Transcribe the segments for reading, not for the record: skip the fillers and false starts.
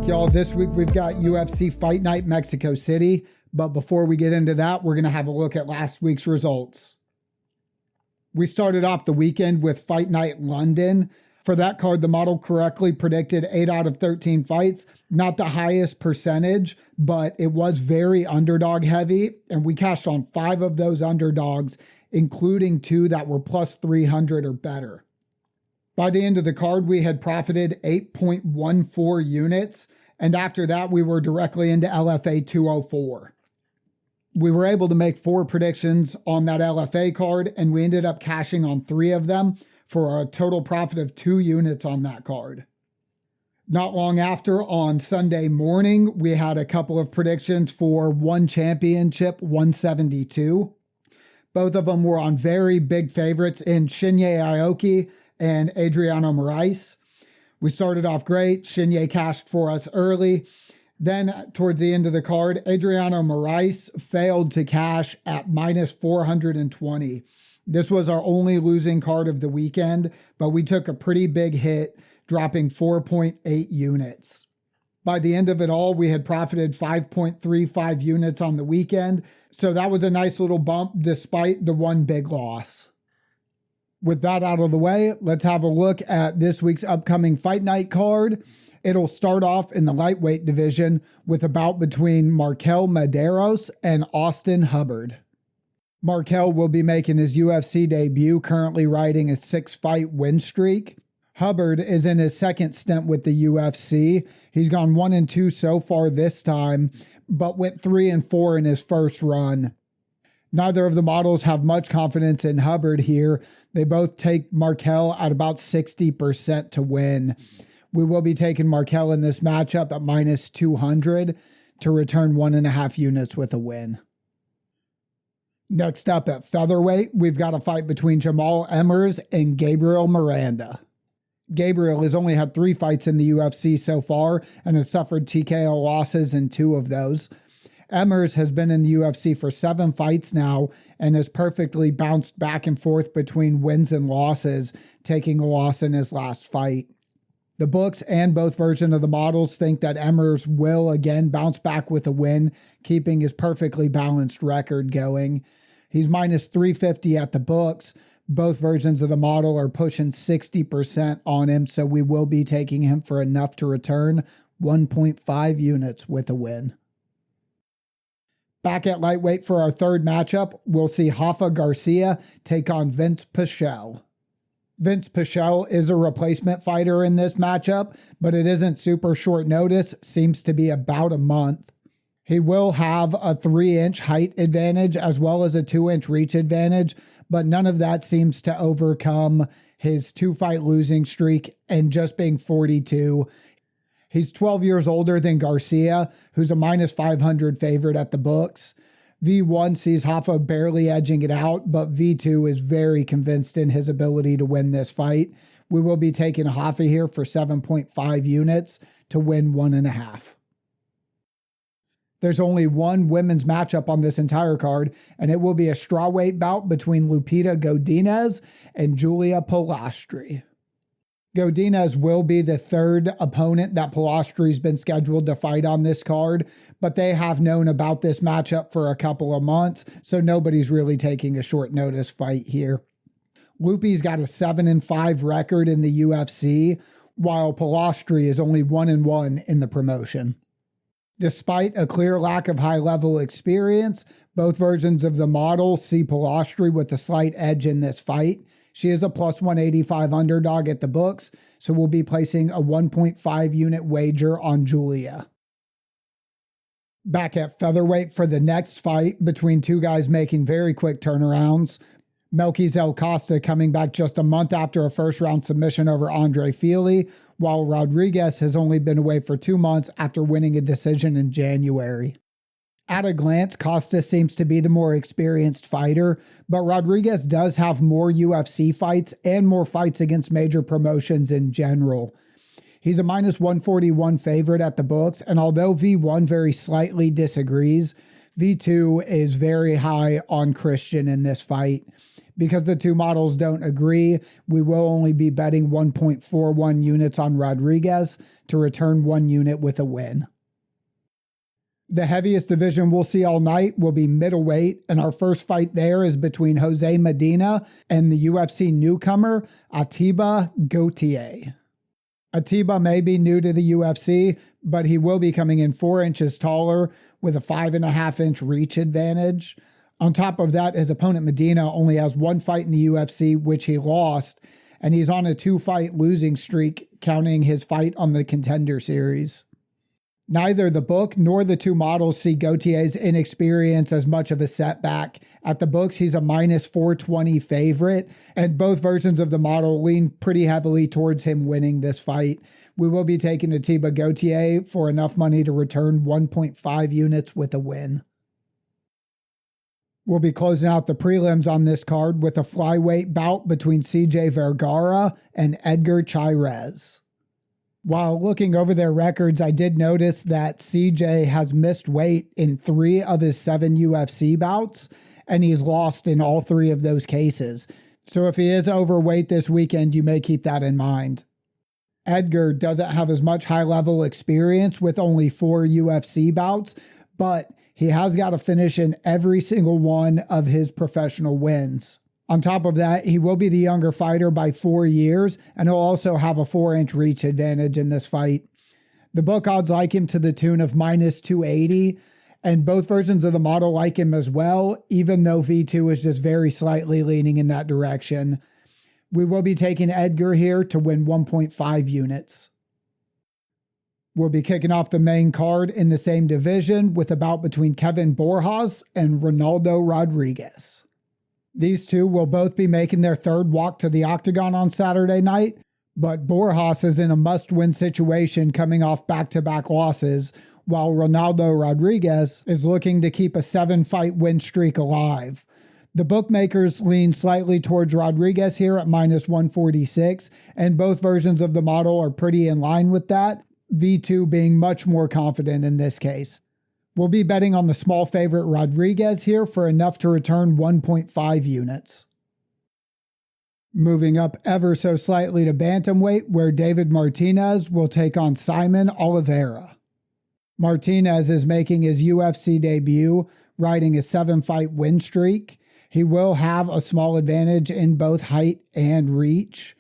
back, y'all. This week we've got UFC Fight Night Mexico City. But before we get into that, we're going to have a look at last week's results. We started off the weekend with Fight Night London. For that card, the model correctly predicted 8 out of 13 fights. Not the highest percentage, but it was very underdog heavy. And we cashed on 5 of those underdogs, including 2 that were plus 300 or better. By the end of the card, we had profited 8.14 units. And after that, we were directly into LFA 204. We were able to make 4 predictions on that LFA card, and we ended up cashing on 3 of them for a total profit of 2 units on that card. Not long after, on Sunday morning, we had a couple of predictions for One Championship 172. Both of them were on very big favorites in Shinya Aoki and Adriano Moraes. We started off great. Shinya cashed for us early. Then, towards the end of the card, Adriano Moraes failed to cash at minus 420. This was our only losing card of the weekend, but we took a pretty big hit, dropping 4.8 units. By the end of it all, we had profited 5.35 units on the weekend, so that was a nice little bump despite the one big loss. With that out of the way, let's have a look at this week's upcoming Fight Night card. It'll start off in the lightweight division with a bout between Markel Medeiros and Austin Hubbard. Markel will be making his UFC debut, currently riding a 6-fight win streak. Hubbard is in his second stint with the UFC. He's gone 1-2 so far this time, but went 3-4 in his first run. Neither of the models have much confidence in Hubbard here. They both take Markel at about 60% to win. We will be taking Markel in this matchup at minus 200 to return 1.5 units with a win. Next up at featherweight, we've got a fight between Jamal Emmers and Gabriel Miranda. Gabriel has only had 3 fights in the UFC so far and has suffered TKO losses in 2 of those. Emmers has been in the UFC for 7 fights now and has perfectly bounced back and forth between wins and losses, taking a loss in his last fight. The books and both versions of the models think that Emmers will again bounce back with a win, keeping his perfectly balanced record going. He's minus 350 at the books. Both versions of the model are pushing 60% on him, so we will be taking him for enough to return 1.5 units with a win. Back at lightweight for our third matchup, we'll see Rafa Garcia take on Vince Pichel. Vince Pichel is a replacement fighter in this matchup, but it isn't super short notice, seems to be about a month. He will have a 3-inch height advantage as well as a 2-inch reach advantage, but none of that seems to overcome his 2-fight losing streak and just being 42. He's 12 years older than Garcia, who's a minus 500 favorite at the books. V1 sees Rafa barely edging it out, but V2 is very convinced in his ability to win this fight. We will be taking Rafa here for 7.5 units to win 1.5. There's only one women's matchup on this entire card, and it will be a strawweight bout between Lupita Godinez and Julia Polastri. Godinez will be the third opponent that Polastri's been scheduled to fight on this card, but they have known about this matchup for a couple of months, so nobody's really taking a short notice fight here. Lupi's got a 7-5 record in the UFC, while Polastri is only 1-1 in the promotion. Despite a clear lack of high-level experience, both versions of the model see Polastri with a slight edge in this fight. She is a plus 185 underdog at the books, so we'll be placing a 1.5 unit wager on Julia. Back at featherweight for the next fight between 2 guys making very quick turnarounds. Melquizael Costa coming back just a month after a first-round submission over Andre Fili, while Rodriguez has only been away for 2 months after winning a decision in January. At a glance, Costa seems to be the more experienced fighter, but Rodriguez does have more UFC fights and more fights against major promotions in general. He's a minus 141 favorite at the books, and although V1 very slightly disagrees, V2 is very high on Christian in this fight. Because the two models don't agree, we will only be betting 1.41 units on Rodriguez to return 1 unit with a win. The heaviest division we'll see all night will be middleweight, and our first fight there is between Jose Medina and the UFC newcomer Atiba Gauthier. Atiba may be new to the UFC, but he will be coming in 4 inches taller with a 5.5-inch reach advantage. On top of that, his opponent Medina only has 1 fight in the UFC, which he lost, and he's on a 2-fight losing streak, counting his fight on the Contender Series. Neither the book nor the two models see Gauthier's inexperience as much of a setback. At the books, he's a minus 420 favorite, and both versions of the model lean pretty heavily towards him winning this fight. We will be taking Atiba Gauthier for enough money to return 1.5 units with a win. We'll be closing out the prelims on this card with a flyweight bout between CJ Vergara and Edgar Chairez. While looking over their records, I did notice that CJ has missed weight in 3 of his 7 UFC bouts, and he's lost in all 3 of those cases. So if he is overweight this weekend, you may keep that in mind. Edgar doesn't have as much high-level experience with only 4 UFC bouts, but he has got a finish in every single one of his professional wins. On top of that, he will be the younger fighter by 4 years, and he'll also have a 4-inch reach advantage in this fight. The book odds like him to the tune of minus 280, and both versions of the model like him as well, even though V2 is just very slightly leaning in that direction. We will be taking Edgar here to win 1.5 units. We'll be kicking off the main card in the same division with a bout between Kevin Borjas and Ronaldo Rodriguez. These two will both be making their 3rd walk to the octagon on Saturday night, but Borjas is in a must-win situation coming off back-to-back losses, while Ronaldo Rodriguez is looking to keep a 7-fight win streak alive. The bookmakers lean slightly towards Rodriguez here at minus 146, and both versions of the model are pretty in line with that, V2 being much more confident in this case. We'll be betting on the small favorite Rodriguez here for enough to return 1.5 units. Moving up ever so slightly to bantamweight, where David Martinez will take on Simon Oliveira. Martinez is making his UFC debut, riding a 7-fight win streak. He will have a small advantage in both height and reach.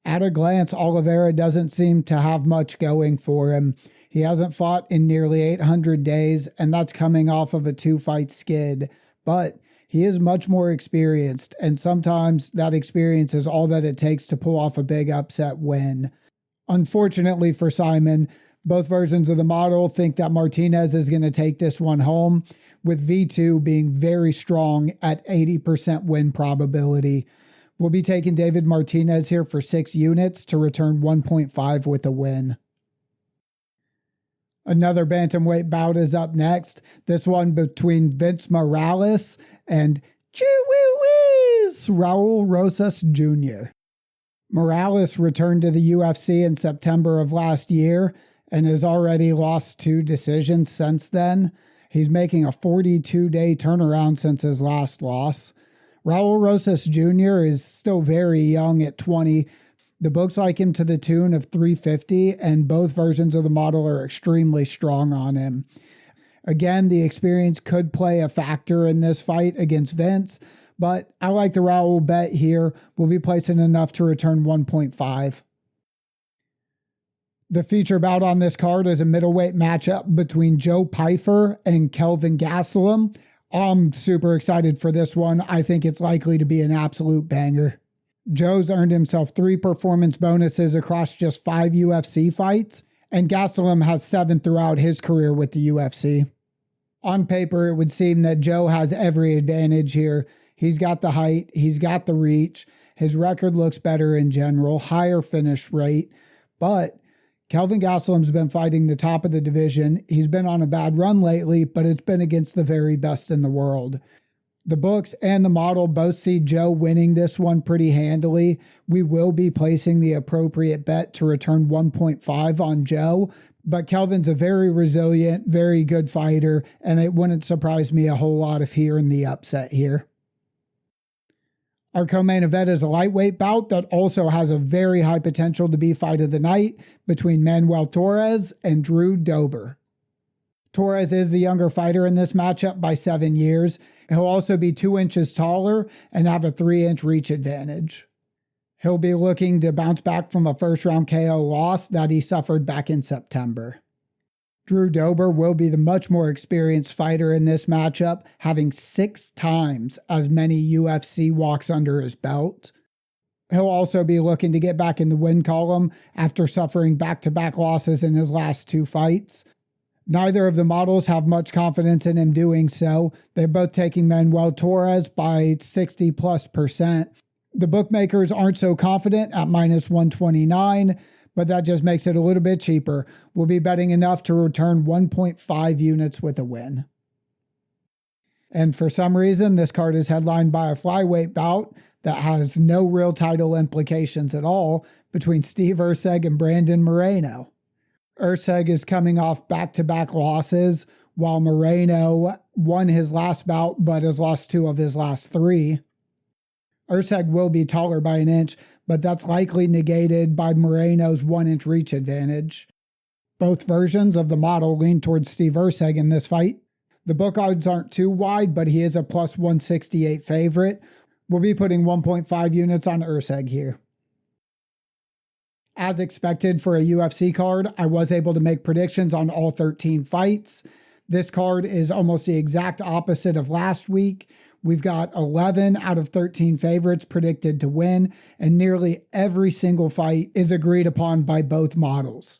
At a glance, Oliveira doesn't seem to have much going for him. He hasn't fought in nearly 800 days, and that's coming off of a 2-fight skid. But he is much more experienced, and sometimes that experience is all that it takes to pull off a big upset win. Unfortunately for Simon, both versions of the model think that Martinez is going to take this one home, with V2 being very strong at 80% win probability. We'll be taking David Martinez here for 6 units to return 1.5 with a win. Another bantamweight bout is up next. This one between Vince Morales and Raul Rosas Jr. Morales returned to the UFC in September of last year and has already lost 2 decisions since then. He's making a 42-day turnaround since his last loss. Raul Rosas Jr. is still very young at 20. The books like him to the tune of 350, and both versions of the model are extremely strong on him. Again, the experience could play a factor in this fight against Vince, but I like the Raul bet here. We'll be placing enough to return 1.5. The feature bout on this card is a middleweight matchup between Joe Pyfer and Kelvin Gastelum. I'm super excited for this one. I think it's likely to be an absolute banger. Joe's earned himself 3 performance bonuses across just 5 UFC fights, and Gastelum has 7 throughout his career with the UFC. On paper, it would seem that Joe has every advantage here. He's got the height, he's got the reach, his record looks better in general, higher finish rate, but Kelvin Gastelum's been fighting the top of the division. He's been on a bad run lately, but it's been against the very best in the world. The books and the model both see Joe winning this one pretty handily. We will be placing the appropriate bet to return 1.5 on Joe, but Kelvin's a very resilient, very good fighter, and it wouldn't surprise me a whole lot if he earned the upset here. Our co-main event is a lightweight bout that also has a very high potential to be fight of the night between Manuel Torres and Drew Dober. Torres is the younger fighter in this matchup by 7 years. He'll also be 2 inches taller and have a 3-inch reach advantage. He'll be looking to bounce back from a first-round KO loss that he suffered back in September. Drew Dober will be the much more experienced fighter in this matchup, having 6 times as many UFC walks under his belt. He'll also be looking to get back in the win column after suffering back-to-back losses in his last 2 fights. Neither of the models have much confidence in him doing so. They're both taking Manuel Torres by 60+%. The bookmakers aren't so confident at -129, but that just makes it a little bit cheaper. We'll be betting enough to return 1.5 units with a win. And for some reason, this card is headlined by a flyweight bout that has no real title implications at all between Steve Erceg and Brandon Moreno. Erceg is coming off back-to-back losses, while Moreno won his last bout but has lost 2 of his last 3. Erceg will be taller by an inch, but that's likely negated by Moreno's 1-inch reach advantage. Both versions of the model lean towards Steve Erceg in this fight. The book odds aren't too wide, but he is a +168 favorite. We'll be putting 1.5 units on Erceg here. As expected for a UFC card, I was able to make predictions on all 13 fights. This card is almost the exact opposite of last week. We've got 11 out of 13 favorites predicted to win, and nearly every single fight is agreed upon by both models.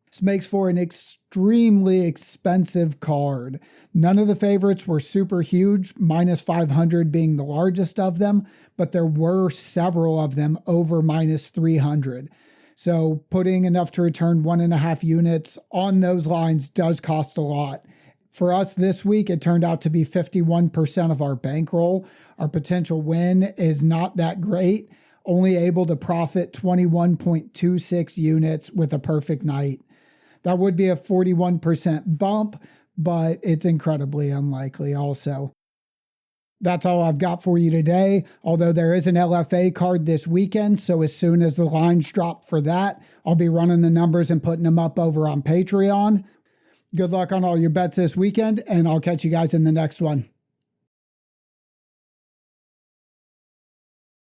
This makes for an extremely expensive card. None of the favorites were super huge, -500 being the largest of them, but there were several of them over -300. So putting enough to return 1.5 units on those lines does cost a lot. For us this week, it turned out to be 51% of our bankroll. Our potential win is not that great, only able to profit 21.26 units with a perfect night. That would be a 41% bump, but it's incredibly unlikely also. That's all I've got for you today, although there is an LFA card this weekend, so as soon as the lines drop for that, I'll be running the numbers and putting them up over on Patreon. Good luck on all your bets this weekend, and I'll catch you guys in the next one.